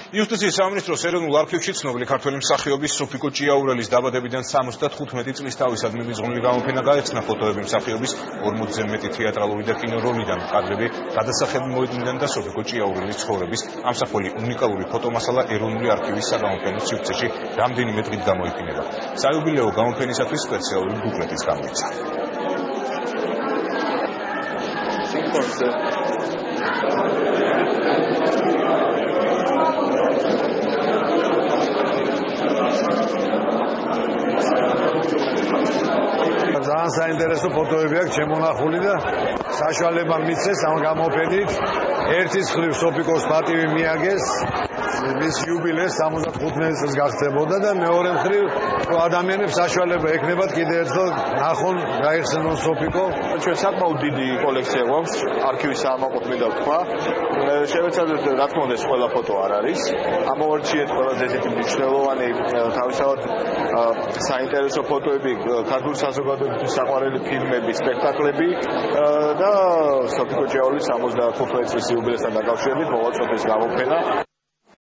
იუსტიციის სამინისტროს ეროვნულ არქივში ცნობილი ქართველი მსახიობის სოფიკო ჭიაურელის დაბადებიდან 75 წლის თავისადმი მიზღვნილი გამოფენა გაიხსნა. ფოტოები მსახიობის 40-ზე მეტი თეატრალური და კინო როლიდან კადრები გადასახები მოედნიდან და სოფიკო ჭიაურელის ცხოვრების ამსახველი უნიკალური ფოტომასალა ეროვნული არქივის საგამოფენო სივრცეში რამდენიმე დღით გამოიფინება. საიუბილეო გამოფენისათვის სპეციალური ბუკლეტიც გამოიცა. ძალიან საინტერესო ფოტოები აქვს შემონახული და საშუალება მისცეს ამ გამოფენით ერთის მხრივ სოფიკოს პატივი მიაგეს მის იუბილეს 75 წელს გახდებოდა და მეორე მხრივ ადამიანებს საშუალება ექნებათ კიდევ ერთხელ ნახონ გაიხსენონ სოფიკო. ჩვენ საკმაოდ დიდი კოლექცია გვაქვს არქივის საამაყოდ მინდა ვთქვა. შევეცადეთ რა თქმა უნდა ყველა ფოტო არ არის. ამოვარჩიეთ ყველაზე ესეთი მნიშვნელოვანი თავისთავად საინტერესო ფოტოები, ქართულ საზოგადოებისთვის საყვარელი ფილმები, სპექტაკლები და სოფიკო ჭიაურელის 75 წლის იუბილესთან დაკავშირებით მოვაწყვეტეს გამოფენა.